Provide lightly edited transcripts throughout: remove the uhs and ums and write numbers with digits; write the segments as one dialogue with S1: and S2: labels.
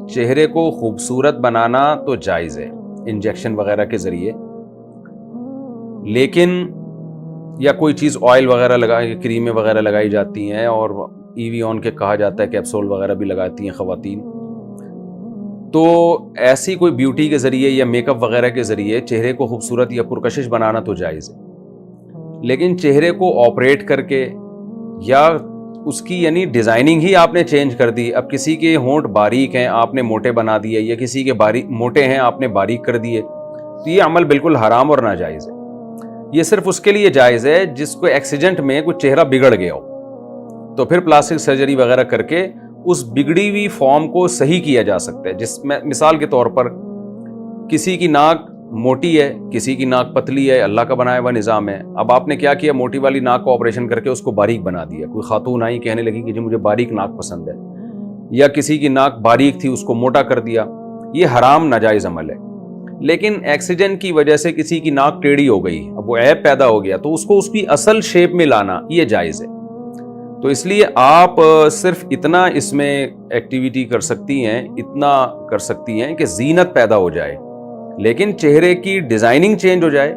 S1: چہرے کو خوبصورت بنانا تو جائز ہے انجیکشن وغیرہ کے ذریعے، لیکن یا کوئی چیز آئل وغیرہ لگائی، کریمیں وغیرہ لگائی جاتی ہیں، اور ای وی آن کے کہا جاتا ہے کیپسول وغیرہ بھی لگاتی ہیں خواتین، تو ایسی کوئی بیوٹی کے ذریعے یا میک اپ وغیرہ کے ذریعے چہرے کو خوبصورت یا پرکشش بنانا تو جائز ہے، لیکن چہرے کو آپریٹ کر کے یا اس کی یعنی ڈیزائننگ ہی آپ نے چینج کر دی، اب کسی کے ہونٹ باریک ہیں آپ نے موٹے بنا دیے، یا کسی کے موٹے ہیں آپ نے باریک کر دیے، تو یہ عمل بالکل حرام اور ناجائز ہے۔ یہ صرف اس کے لیے جائز ہے جس کو ایکسیڈنٹ میں کوئی چہرہ بگڑ گیا ہو، تو پھر پلاسٹک سرجری وغیرہ کر کے اس بگڑی ہوئی فارم کو صحیح کیا جا سکتا ہے، جس میں مثال کے طور پر کسی کی ناک موٹی ہے، کسی کی ناک پتلی ہے، اللہ کا بنایا ہوا نظام ہے، اب آپ نے کیا کیا، موٹی والی ناک کو آپریشن کر کے اس کو باریک بنا دیا، کوئی خاتون آئی کہنے لگی کہ جی مجھے باریک ناک پسند ہے، یا کسی کی ناک باریک تھی اس کو موٹا کر دیا، یہ حرام ناجائز عمل ہے۔ لیکن ایکسیڈنٹ کی وجہ سے کسی کی ناک ٹیڑھی ہو گئی، اب وہ عیب پیدا ہو گیا، تو اس کو اس کی اصل شیپ میں لانا یہ جائز ہے۔ تو اس لیے آپ صرف اتنا اس میں ایکٹیویٹی کر سکتی ہیں، اتنا کر سکتی ہیں کہ زینت پیدا ہو جائے، لیکن چہرے کی ڈیزائننگ چینج ہو جائے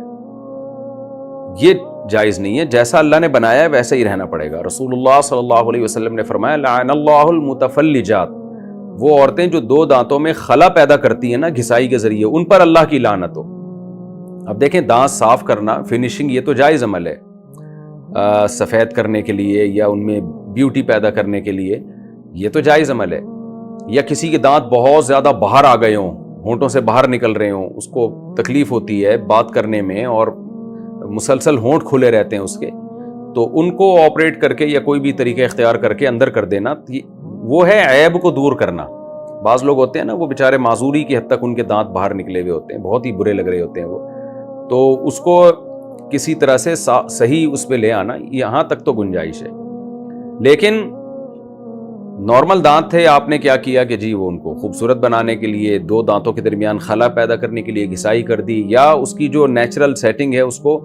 S1: یہ جائز نہیں ہے۔ جیسا اللہ نے بنایا ہے ویسا ہی رہنا پڑے گا۔ رسول اللہ صلی اللہ علیہ وسلم نے فرمایا لعن اللہ المتفلجات، وہ عورتیں جو دو دانتوں میں خلا پیدا کرتی ہیں نا گھسائی کے ذریعے، ان پر اللہ کی لعنت ہو۔ اب دیکھیں دانت صاف کرنا، فنیشنگ، یہ تو جائز عمل ہے سفید کرنے کے لیے یا ان میں بیوٹی پیدا کرنے کے لیے، یہ تو جائز عمل ہے۔ یا کسی کے دانت بہت زیادہ باہر آ گئے ہوں، ہونٹوں سے باہر نکل رہے ہوں، اس کو تکلیف ہوتی ہے بات کرنے میں اور مسلسل ہونٹ کھلے رہتے ہیں اس کے، تو ان کو آپریٹ کر کے یا کوئی بھی طریقہ اختیار کر کے اندر کر دینا، وہ ہے عیب کو دور کرنا۔ بعض لوگ ہوتے ہیں نا وہ بیچارے معذوری کی حد تک ان کے دانت باہر نکلے ہوئے ہوتے ہیں، بہت ہی برے لگ رہے ہوتے ہیں وہ، تو اس کو کسی طرح سے صحیح اس پہ لے آنا، یہاں تک تو گنجائش ہے۔ لیکن نارمل دانت تھے، آپ نے کیا کیا کہ جی وہ ان کو خوبصورت بنانے کے لیے دو دانتوں کے درمیان خلا پیدا کرنے کے لیے گھسائی کر دی، یا اس کی جو نیچرل سیٹنگ ہے اس کو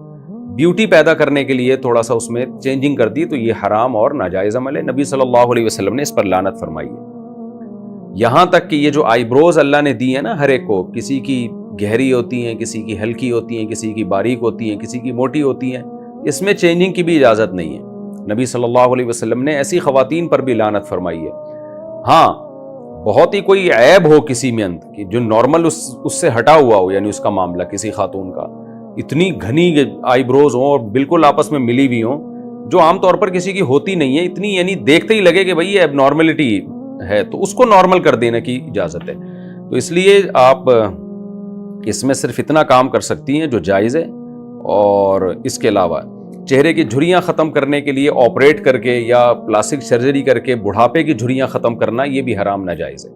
S1: بیوٹی پیدا کرنے کے لیے تھوڑا سا اس میں چینجنگ کر دی، تو یہ حرام اور ناجائز عمل ہے۔ نبی صلی اللہ علیہ وسلم نے اس پر لعنت فرمائی ہے۔ یہاں تک کہ یہ جو آئی بروز اللہ نے دی ہیں نا ہر ایک کو، کسی کی گہری ہوتی ہیں، کسی کی ہلکی ہوتی ہیں، کسی کی باریک ہوتی ہیں، کسی کی موٹی ہوتی ہیں، اس میں چینجنگ کی بھی اجازت نہیں ہے۔ نبی صلی اللہ علیہ وسلم نے ایسی خواتین پر بھی لعنت فرمائی ہے۔ ہاں بہت ہی کوئی عیب ہو کسی میں اندر کہ جو نارمل اس سے ہٹا ہوا ہو، یعنی اس کا معاملہ کسی خاتون کا اتنی گھنی آئی بروز ہوں اور بالکل آپس میں ملی ہوئی ہوں، جو عام طور پر کسی کی ہوتی نہیں ہے، اتنی یعنی دیکھتے ہی لگے کہ بھئی یہ اب نارملٹی ہے، تو اس کو نارمل کر دینے کی اجازت ہے۔ تو اس لیے آپ اس میں صرف اتنا کام کر سکتی ہیں جو جائز ہے، اور اس کے علاوہ چہرے کی جھریاں ختم کرنے کے لیے آپریٹ کر کے یا پلاسٹک سرجری کر کے بڑھاپے کی جھریاں ختم کرنا یہ بھی حرام ناجائز ہے،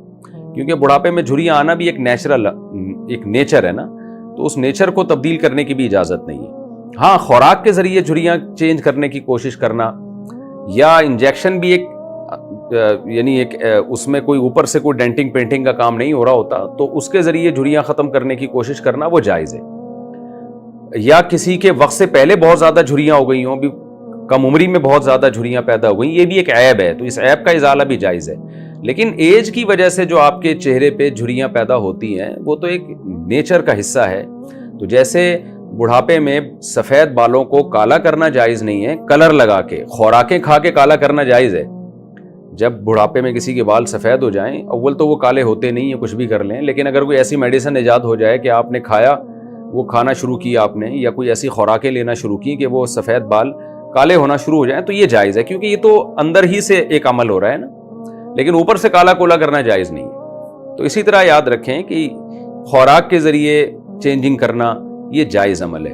S1: کیونکہ بڑھاپے میں جھریاں آنا بھی ایک نیچر ہے نا، تو اس نیچر کو تبدیل کرنے کی بھی اجازت نہیں ہے۔ ہاں خوراک کے ذریعے جھریاں چینج کرنے کی کوشش کرنا، یا انجیکشن بھی یعنی اس میں کوئی اوپر سے کوئی ڈینٹنگ پینٹنگ کا کام نہیں ہو رہا ہوتا، تو اس کے ذریعے جھریاں ختم کرنے کی کوشش کرنا وہ جائز ہے۔ یا کسی کے وقت سے پہلے بہت زیادہ جھریاں ہو گئی ہوں، بھی کم عمری میں بہت زیادہ جھریاں پیدا ہو گئیں، یہ بھی ایک عیب ہے، تو اس عیب کا ازالہ بھی جائز ہے۔ لیکن ایج کی وجہ سے جو آپ کے چہرے پہ جھریاں پیدا ہوتی ہیں وہ تو ایک نیچر کا حصہ ہے۔ تو جیسے بڑھاپے میں سفید بالوں کو کالا کرنا جائز نہیں ہے کلر لگا کے، خوراکیں کھا کے کالا کرنا جائز ہے۔ جب بڑھاپے میں کسی کے بال سفید ہو جائیں، اول تو وہ کالے ہوتے نہیں ہیں کچھ بھی کر لیں، لیکن اگر کوئی ایسی میڈیسن ایجاد ہو جائے کہ آپ نے کھایا، وہ کھانا شروع کیا آپ نے، یا کوئی ایسی خوراکیں لینا شروع کی کہ وہ سفید بال کالے ہونا شروع ہو جائیں، تو یہ جائز ہے، کیونکہ یہ تو اندر ہی سے ایک عمل ہو رہا ہے نا، لیکن اوپر سے کالا کولا کرنا جائز نہیں ہے۔ تو اسی طرح یاد رکھیں کہ خوراک کے ذریعے چینجنگ کرنا یہ جائز عمل ہے،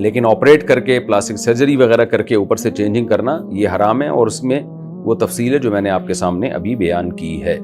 S1: لیکن آپریٹ کر کے پلاسٹک سرجری وغیرہ کر کے اوپر سے چینجنگ کرنا یہ حرام ہے، اور اس میں وہ تفصیل ہے جو میں نے آپ کے سامنے ابھی بیان کی ہے۔